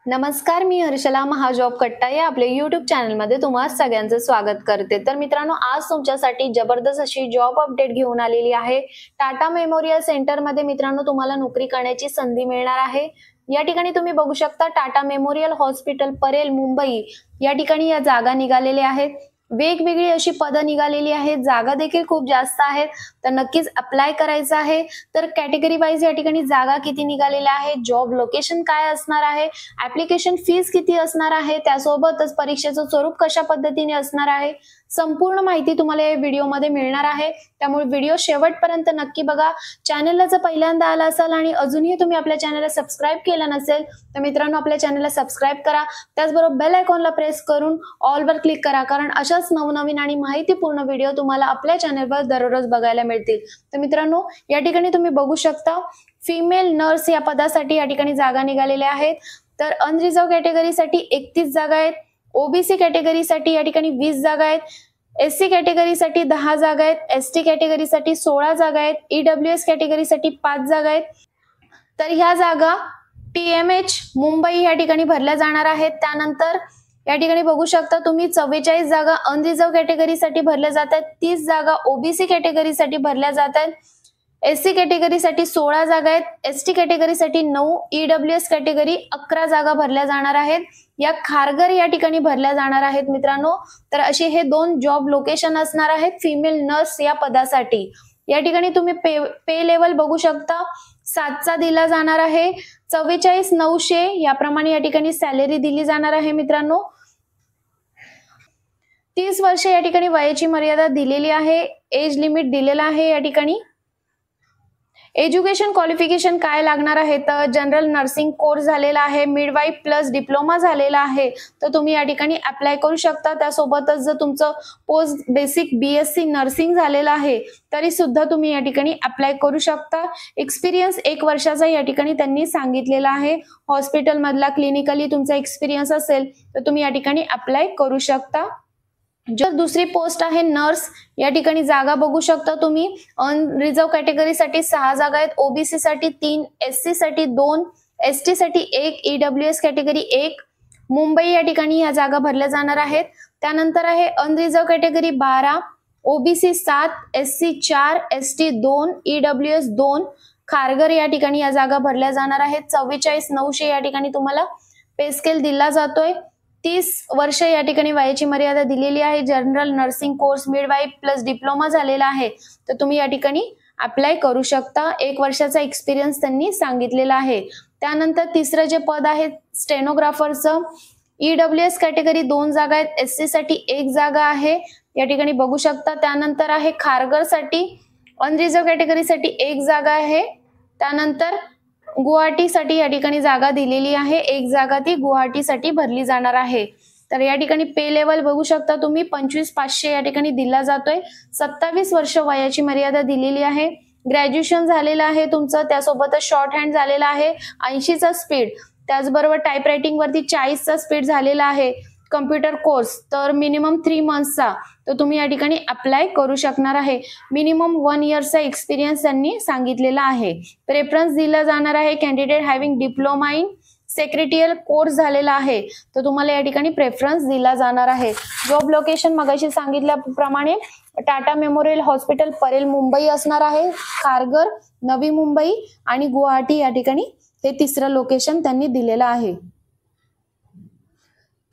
नमस्कार, मी हर्षला महाजॉब कट्टा या आपल्या YouTube चॅनलमध्ये तुम्हा सगळ्यांचं स्वागत करते। तर मित्रांनो, आज तुमच्यासाठी जबरदस्त अशी जॉब अपडेट घेऊन आलेली आहे। टाटा मेमोरियल सेंटरमध्ये मित्रांनो तुम्हाला नोकरी करण्याची संधी मिळणार आहे। या ठिकाणी तुम्ही बघू शकता टाटा मेमोरियल हॉस्पिटल परेल मुंबई या ठिकाणी या जागा निघालेल्या आहेत। वेगवेगळी अशी पदं निघालेली आहेत, जागा देखील खूप जास्त आहेत, तर नक्कीच अप्लाय करायचं आहे। तर कॅटेगरी वाईज या ठिकाणी जागा किती निघालेल्या आहेत, जॉब लोकेशन काय असणार आहे, ऍप्लिकेशन फीस किती असणार आहे, त्यासोबतच परीक्षेचं स्वरूप कशा पद्धतीने असणार आहे, संपूर्ण माहिती तुम्हाला या व्हिडिओमध्ये मिळणार आहे। त्यामुळे व्हिडिओ शेवटपर्यंत नक्की बघा। चॅनलला जर पहिल्यांदा आला असाल आणि अजूनही तुम्ही आपल्या चॅनलला सबस्क्राइब केलं नसेल तर मित्रांनो आपल्या चॅनलला सबस्क्राइब करा, त्याचबरोबर बेल आयकॉनला प्रेस करून ऑल वर क्लिक करा, कारण अशाच नवनवीन आणि माहितीपूर्ण व्हिडिओ तुम्हाला आपल्या चॅनलवर दररोज बघायला मिळतील। तर मित्रांनो, या ठिकाणी तुम्ही बघू शकता फिमेल नर्स या पदासाठी या ठिकाणी जागा निघालेल्या आहेत। तर अनरिझर्व कॅटेगरीसाठी 31 जागा आहेत, ओबीसी कॅटेगरीसाठी या ठिकाणी 20 जागा आहेत, एससी कॅटेगरीसाठी 10 जागा आहेत, एसटी कॅटेगरीसाठी 16 जागा आहेत, ईडब्ल्यूएस कॅटेगरीसाठी 5 जागा आहेत। तर ह्या जागा टीएमएच मुंबई या ठिकाणी भरल्या जाणार आहेत। त्यानंतर या ठिकाणी बघू शकता तुम्ही 44 जागा अनरिझर्व कॅटेगरीसाठी भरल्या जात आहेत, 30 जागा ओबीसी कॅटेगरीसाठी भरल्या जात आहेत, एससी कॅटेगरीसाठी 16 जागा आहेत, एसटी कॅटेगरीसाठी 9, ईडब्ल्यूएस कॅटेगरी 11 जागा भरल्या जाणार आहेत। या खारघर या ठिकाणी भरल्या जाणार आहेत मित्रांनो। तर असे हे दोन जॉब लोकेशन असणार आहेत फिमेल नर्स या पदासाठी। या ठिकाणी तुम्ही पे लेवल बघू शकता, 7चा दिला जाणार आहे, 44,900 याप्रमाणे या ठिकाणी सॅलरी दिली जाणार आहे मित्रांनो। 30 वर्ष या ठिकाणी वयाची मर्यादा दिलेली आहे, एज लिमिट दिलेला आहे। या ठिकाणी एज्युकेशन क्वालिफिकेशन काय लागणार आहे, तर जनरल नर्सिंग कोर्स झालेला आहे, मिडवाईफ प्लस डिप्लोमा झालेला आहे, तर तुम्ही या ठिकाणी अप्लाय करू शकता। त्यासोबतच जर तुमचं पोस्ट बेसिक बीएससी नर्सिंग झालेलं आहे तरी सुद्धा तुम्ही या ठिकाणी अप्लाय करू शकता। एक्सपिरियन्स 1 वर्षाचा या ठिकाणी त्यांनी सांगितलेला आहे। हॉस्पिटल मधला क्लिनिकली तुमचा एक्सपिरियन्स असेल तर तुम्ही या ठिकाणी अप्लाय करू शकता। जर दुसरी पोस्ट आहे नर्स, या ठिकाणी जागा बघू शकता तुम्ही, अनरिझर्व कॅटेगरीसाठी 6 जागा आहेत, ओबीसी साठी 3, एससी साठी 2, एसटी साठी 1, ईडब्ल्यूएस कॅटेगरी 1, मुंबई या ठिकाणी या जागा भरल्या जाणार आहेत। त्यानंतर आहे unreserved category 12, OBC 7, SC 4, ST 2, EWS 2, Kharghar या ठिकाणी या जागा भरल्या जाणार आहेत। 44,900 या ठिकाणी तुम्हाला पे स्केल दिला जातोय। 30 वर्ष या ठिकाणी वयाची मर्यादा दिलेली आहे, general nursing course midwife plus diploma झालेला आहे, तर तुम्ही या ठिकाणी अप्लाय करू शकता। 1 वर्षाचा एक्सपिरियन्स त्यांनी सांगितलेला आहे। त्यानंतर तिसरं जे पद आहे स्टेनोग्राफरचं, ईडब्ल्यूएस कॅटेगरी 2 जागा आहेत, एससी साठी 1 जागा आहे, या ठिकाणी बघू शकता। त्यानंतर आहे खारघर साठी अनरिझर्व कॅटेगरीसाठी 1 जागा आहे। त्यानंतर गुवाहाटीसाठी या ठिकाणी जागा दिलेली आहे, 1 जागा ती गुवाहाटीसाठी भरली जाणार आहे। तर या ठिकाणी पे लेवल बघू शकता तुम्ही, 25,500 या ठिकाणी दिला जातोय। 27 वर्ष वयाची मर्यादा दिलेली आहे, ग्रॅज्युएशन झालेलं आहे तुमचं, त्यासोबतच शॉर्ट हँड झालेला आहे, 80चा स्पीड, त्याचबरोबर टाईप रायटिंग वरती 40चा स्पीड झालेला आहे, कम्प्युटर कोर्स तर मिनिमम 3 मंथ्सचा, तर तुम्ही या ठिकाणी अप्लाय करू शकणार आहे। मिनिमम 1 इयरचा एक्सपिरियन्स त्यांनी सांगितलेला आहे। प्रेफरन्स दिला जाणार आहे candidate having diploma in secretarial course झालेला आहे, तर तुम्हाला या ठिकाणी प्रेफरन्स दिला जाणार आहे। जॉब लोकेशन मगाशी सांगितल्याप्रमाणे टाटा मेमोरियल हॉस्पिटल परेल मुंबई असणार आहे, खारघर, नवी मुंबई आणि गुवाहाटी या ठिकाणी हे तिसरं लोकेशन त्यांनी दिलेलं आहे।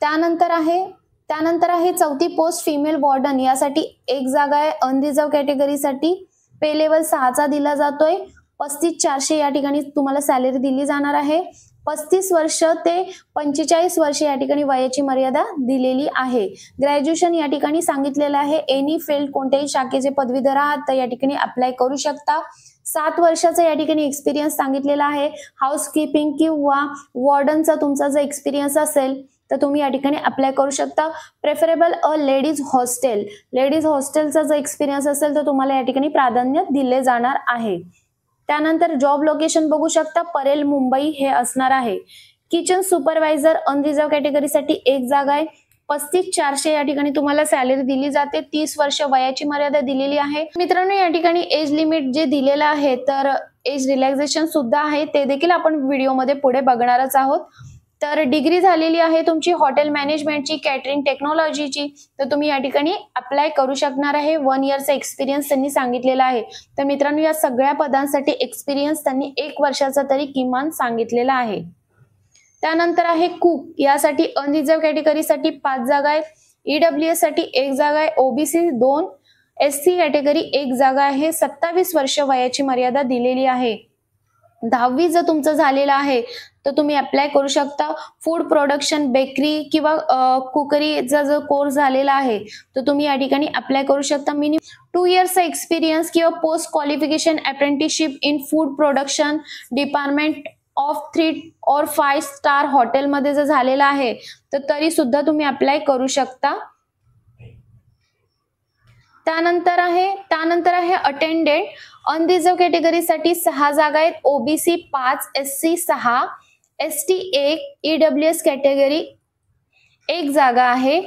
त्यानंतर आहे चौथी पोस्ट फिमेल वॉर्डन, यासाठी 1 जागा आहे, अनरिझर्व कॅटेगरीसाठी पे लेवल 6चा दिला जातोय, 35,400 या ठिकाणी तुम्हाला सॅलरी दिली जाणार आहे। 35 वर्ष ते 45 वर्ष या ठिकाणी वयाची मर्यादा दिलेली आहे। ग्रॅज्युएशन या ठिकाणी सांगितलेलं आहे, एनी फील्ड कोणत्याही शाखेचे पदवीधर आहात तर या ठिकाणी अप्लाय करू शकता। 7 वर्षाचा या ठिकाणी एक्सपिरियन्स सांगितलेला आहे। हाऊसकीपिंग किंवा वॉर्डनचा तुमचा जर एक्सपिरियन्स असेल तर तुम्ही या ठिकाणी अप्लाय करू शकता। प्रेफरेबल लेडीज हॉस्टेल, लेडीज हॉस्टेलचा जर एक्सपिरियन्स असेल तर तुम्हाला या ठिकाणी प्राधान्य दिले जाणार आहे। त्यानंतर जॉब लोकेशन बघू शकता, परेल मुंबई हे असणार आहे। किचन सुपरवायझर अनरिझर्व कॅटेगरीसाठी 1 जागा आहे, 35,400 या ठिकाणी तुम्हाला सॅलरी दिली जाते। 30 वर्ष वयाची मर्यादा दिलेली आहे मित्रांनो। या ठिकाणी एज लिमिट जे दिलेलं आहे तर एज रिलॅक्सेशन सुद्धा आहे, ते देखील आपण व्हिडिओमध्ये पुढे बघणारच आहोत। तर डिग्री झालेली आहे तुमची हॉटेल मॅनेजमेंटची, कॅटरिंग टेक्नॉलॉजीची, तर तुम्ही या ठिकाणी अप्लाय करू शकणार आहे. 1 इयरचा एक्सपिरियन्स त्यांनी सांगितलेला आहे. तर मित्रांनो, या सगळ्या पदांसाठी एक्सपिरियन्स त्यांनी 1 वर्षाचा तरी किमान सांगितलेला आहे. त्यानंतर आहे कुक, यासाठी अनरिझर्व कॅटेगरीसाठी 5 जागा आहेत, ईडब्ल्यूएस साठी 1 जागा आहे, ओबीसी 2, एससी कॅटेगरी 1 जागा आहे. 27 वर्ष वयाची मर्यादा दिलेली आहे. 10वी जर तुमचं झालेलं आहे तर तुम्ही अप्लाय करू शकता. फूड प्रोडक्शन, बेकरी किंवा कुकरीचा जर कोर्स झालेला आहे तर तुम्ही या ठिकाणी अप्लाय करू शकता. मिनिमम 2 इयर्सचा एक्सपिरियन्स किंवा post qualification apprenticeship in food production department of 3 or 5 star हॉटेलमध्ये जर झालेला आहे तर तरी सुद्धा तुम्ही अप्लाय करू शकता. त्यानंतर आहे अटेंडेंट, अनरिझर्व कॅटेगरीसाठी 6 जागा आहेत, OBC 5, SC 6, ST 1, EWS category 1 जागा आहे.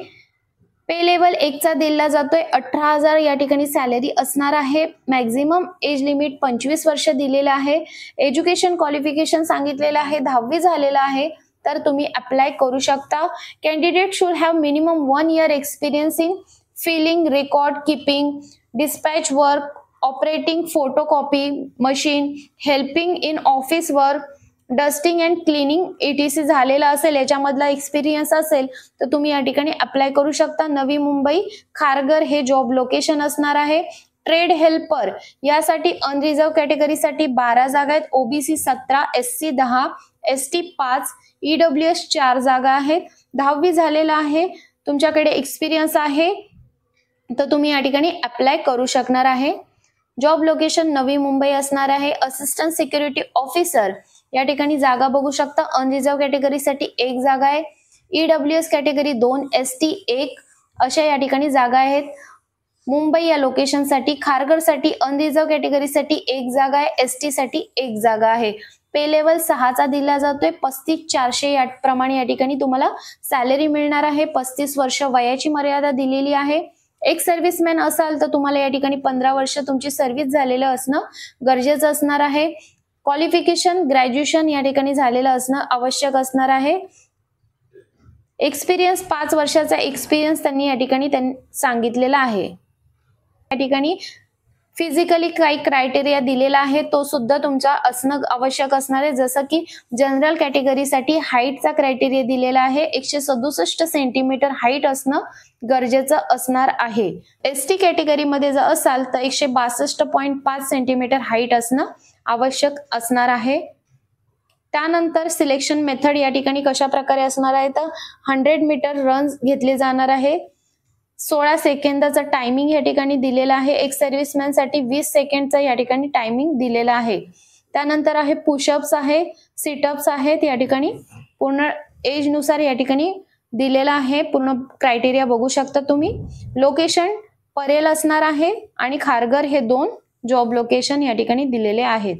पे लेवल 1 चा दिला जातोय. 18,000 या ठिकाणी सॅलरी असणार आहे. मॅक्झिमम एज लिमिट 25 वर्ष दिलेलं आहे. एज्युकेशन क्वालिफिकेशन सांगितलेलं आहे, 10वी झालेलं आहे तर तुम्ही अप्लाय करू शकता. Candidate should have minimum 1 year experience in feeling, record keeping, dispatch work, operating photocopy machine, helping in office work, dusting and cleaning ETC झालेला असेल, याच्यामधला एक्सपिरियन्स असेल तर तुम्ही या ठिकाणी अप्लाय करू शकता. नवी मुंबई, खारघर हे जॉब लोकेशन असणार आहे. ट्रेड हेल्पर यासाठी अनरिझर्व कॅटेगरीसाठी 12 जागा आहेत, ओबीसी 17, एससी 10, एसटी 5, ईडब्ल्यूएस 4 जागा आहेत. 10वी झालेला आहे, तुमच्याकडे एक्सपिरियन्स आहे तर तुम्ही या ठिकाणी अप्लाय करू शकणार आहे. जॉब लोकेशन नवी मुंबई असणार आहे. असिस्टंट सिक्युरिटी ऑफिसर या ठिकाणी जागा बघू शकता. अनरिझर्व कॅटेगरीसाठी 1 जागा आहे, ईडब्ल्यूएस कॅटेगरी 2, एसटी 1 अशा या ठिकाणी जागा आहेत. मुंबई या लोकेशनसाठी. खारघरसाठी अनरिझर्व कॅटेगरीसाठी 1 जागा आहे, एसटी साठी 1 जागा आहे. पे लेवल 6 चा दिला जातोय. 35,400 या प्रमाणे या ठिकाणी तुम्हाला सॅलरी मिळणार आहे. 35 वर्ष वयाची मर्यादा दिलेली आहे. एक सर्व्हिसमॅन असाल तर तुम्हाला या ठिकाणी 15 वर्ष तुमची सर्व्हिस झालेलं असणं गरजेचं असणार आहे. क्वालिफिकेशन ग्रॅज्युएशन या ठिकाणी झालेलं असणं आवश्यक असणार आहे. एक्सपिरियन्स 5 वर्षाचा एक्सपिरियन्स त्यांनी या ठिकाणी सांगितलेला आहे. या ठिकाणी फिजिकली काही क्रायटेरिया दिलेला आहे तो सुद्धा तुमचा असणं आवश्यक असणार आहे. जसं की जनरल कॅटेगरीसाठी हाईटचा क्रायटेरिया दिलेला आहे, 167 सेंटीमीटर हाईट असणं गरजेचं असणार आहे. एसटी कॅटेगरीमध्ये जर असाल तर 162.5 सेंटीमीटर हाईट असणं आवश्यक असणार आहे. त्यानंतर सिलेक्शन मेथड या ठिकाणी कशा प्रकारे असणार आहे तर 100 मीटर रन घेतले जाणार आहे. 16 सेकंदाचा टायमिंग या ठिकाणी दिलेला आहे. एक सर्व्हिसमॅन साठी 20 सेकंडचा या ठिकाणी टायमिंग दिलेला आहे. त्यानंतर आहे पुशअप्स आहे, सिटअप्स आहेत या ठिकाणी पूर्ण एज नुसार या ठिकाणी दिलेला आहे. पूर्ण क्रायटेरिया बघू शकता तुम्ही. लोकेशन परेल असणार आहे आणि खारघर हे 2 जॉब लोकेशन या ठिकाणी दिलेले आहेत.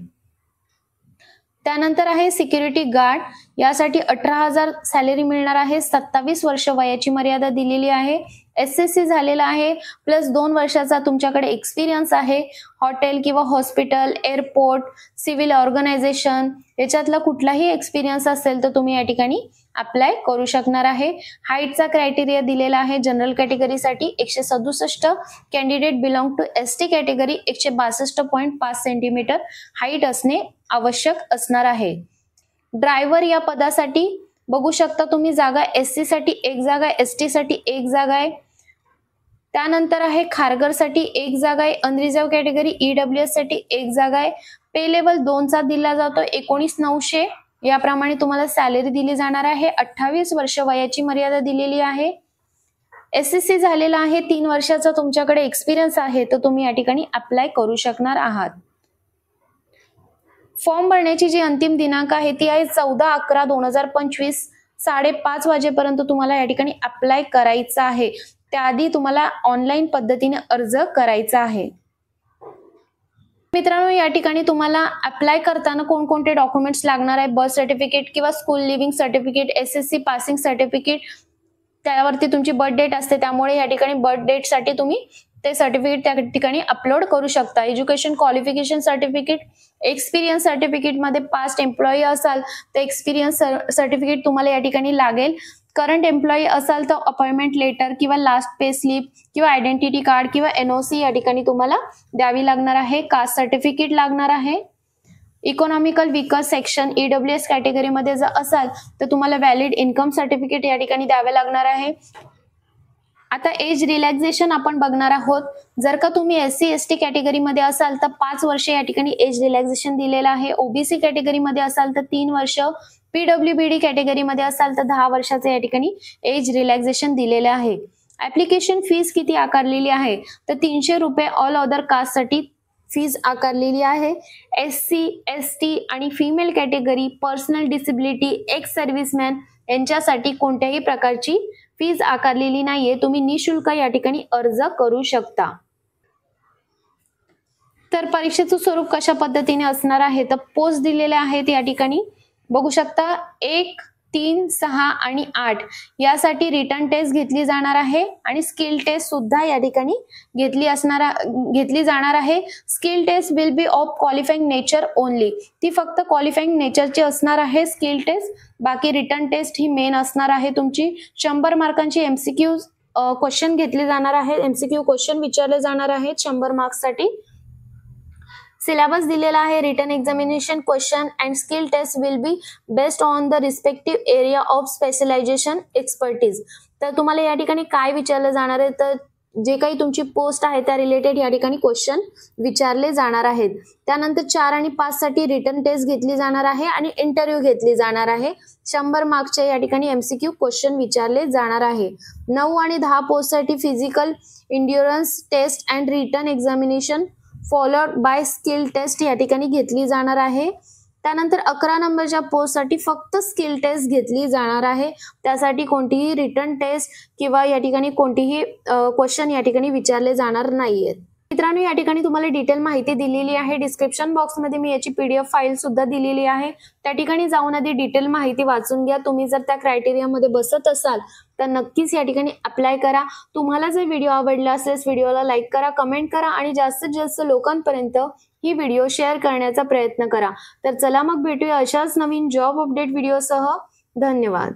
त्यानंतर आहे सिक्युरिटी गार्ड, यासाठी 18,000 सॅलरी मिळणार आहे. 27 वर्ष वयाची मर्यादा दिलेली आहे. SSC झालेला आहे प्लस 2 वर्षाचा तुमच्याकडे एक्सपिरियन्स आहे. हॉटेल किंवा हॉस्पिटल, एअरपोर्ट, सिव्हिल ऑर्गनायझेशन याच्यातला कुठलाही एक्सपिरियन्स असेल तर तुम्ही या ठिकाणी अप्लाय करू शकणार आहे. हाईटचा क्रायटेरिया दिलेला आहे. जनरल कॅटेगरीसाठी 167, candidate belong to ST category 162.5 centimetre height असणे आवश्यक असणार आहे. ड्रायव्हर या पदासाठी बघू शकता तुम्ही जागा SC साठी 1 जागा आहे, ST साठी 1 जागा आहे. त्यानंतर आहे खारघर साठी 1 जागा आहे. अनरिझर्व कॅटेगरी EWS साठी 1 जागा आहे. पे लेवल 2 चा दिला जातो. 19,900 याप्रमाणे तुम्हाला सॅलरी दिली जाणार आहे. 28 वर्ष वयाची मर्यादा दिलेली आहे. SSC झालेला आहे. 3 वर्षाचा तुमच्याकडे एक्सपिरियन्स आहे तर तुम्ही या ठिकाणी अप्लाय करू शकणार आहात. फॉर्म भरण्याची जी अंतिम दिनांक आहे ती आहे 14/11/2025 5:30 वाजेपर्यंत तुम्हाला या ठिकाणी अप्लाय करायचा आहे. त्याआधी तुम्हाला ऑनलाईन पद्धतीने अर्ज करायचा आहे. मित्रांनो, या ठिकाणी तुम्हाला अप्लाय करताना कोणकोणते डॉक्युमेंट्स लागणार आहे, बर्थ सर्टिफिकेट किंवा school living certificate, SSC passing certificate, त्यावरती तुमची बर्थ डेट असते त्यामुळे या ठिकाणी बर्थ डेट साठी तुम्ही ते सर्टिफिकेट त्या ठिकाणी अपलोड करू शकता. Education qualification certificate, experience certificate मध्ये पास्ट एम्प्लॉई असाल तर एक्सपिरियन्स सर्टिफिकेट तुम्हाला या ठिकाणी लागेल. करंट एम्प्लॉई असाल तर अपॉइंटमेंट लेटर किंवा लास्ट पे स्लिप किंवा आयडेंटिटी कार्ड किंवा एनओसी या ठिकाणी तुम्हाला द्यावी लागणार आहे. कास्ट सर्टिफिकेट लागणार आहे. इकॉनॉमिकल वीकर सेक्शन ईडब्ल्यूएस कॅटेगरीमध्ये जर असाल तर तुम्हाला व्हॅलिड इन्कम सर्टिफिकेट या ठिकाणी द्यावे लागणार आहे. आता एज रिलॅक्सेशन आपण बघणार आहोत. जर का तुम्ही SC ST कॅटेगरीमध्ये असाल तर 5 वर्ष या ठिकाणी एज रिलॅक्सेशन दिलेलं आहे. ओबीसी कॅटेगरीमध्ये असाल तर 3 वर्ष, PWBD कॅटेगरीमध्ये असाल तर 10 वर्षाचं या ठिकाणी एज रिलॅक्सेशन दिलेलं आहे. ऍप्लिकेशन फीस किती आकारलेली आहे तर 300 रुपये ऑल अदर कास्टसाठी फीज आकारलेली आहे. SC ST आणि female category, personal disability, ex serviceman यांच्यासाठी कोणत्याही प्रकारची फीज आकारलेली नाहीये. तुम्ही निशुल्क या ठिकाणी अर्ज करू शकता. तर परीक्षेचं स्वरूप कशा पद्धतीने असणार आहे तर पोस्ट दिलेले आहेत या ठिकाणी बघू शकता. 1, 3, 6 आणि 8 यासाठी रिटर्न टेस्ट घेतली जाणार आहे आणि स्किल टेस्ट सुद्धा या ठिकाणी घेतली जाणार आहे. Skill test will be of qualifying nature only. ती फक्त क्वालिफाइंग नेचरची असणार आहे स्किल टेस्ट. बाकी रिटर्न टेस्ट ही मेन असणार आहे तुमची. 100 मार्कांची MCQ क्वेश्चन घेतले जाणार आहे. MCQ क्वेश्चन विचारले जाणार आहेत 100 मार्क्ससाठी. सिलेबस दिलेला आहे. Written examination question and skill test will be based on the respective area of specialisation expertise. तर तुम्हाला या ठिकाणी काय विचारलं जाणार आहे तर जे काही तुमची पोस्ट आहे त्या रिलेटेड या ठिकाणी क्वेश्चन विचारले जाणार आहेत. त्यानंतर 4 आणि 5 साठी रिटन टेस्ट घेतली जाणार आहे आणि इंटरव्ह्यू घेतली जाणार आहे. 100 मार्क्सचे या ठिकाणी MCQ क्वेश्चन विचारले जाणार आहे. 9 आणि 10 पोस्ट साठी physical endurance test and written examination followed by skill test या ठिकाणी घेतली जाणार आहे. त्यानंतर 11 नंबरच्या पोस्टसाठी फक्त स्किल टेस्ट घेतली जाणार आहे. त्यासाठी कोणतीही रिटन टेस्ट किंवा या ठिकाणी कोणतीही क्वेश्चन या ठिकाणी विचारले जाणार नाहीयेत. मित्रांनो, या ठिकाणी तुम्हाला डिटेल माहिती दिलेली आहे. डिस्क्रिप्शन बॉक्समध्ये मी याची PDF फाईल सुद्धा दिलेली आहे. त्या ठिकाणी जाऊन आधी डिटेल माहिती वाचून घ्या. तुम्ही जर त्या क्रायटेरियामध्ये बसत असाल तर नक्कीच या ठिकाणी अप्लाय करा. तुम्हाला जर व्हिडिओ आवडला असेल व्हिडिओला लाईक करा, कमेंट करा आणि जास्तीत जास्त लोकांपर्यंत ही व्हिडिओ शेअर करण्याचा प्रयत्न करा. तर चला मग भेटूया अशाच नवीन जॉब अपडेट व्हिडिओसह. धन्यवाद.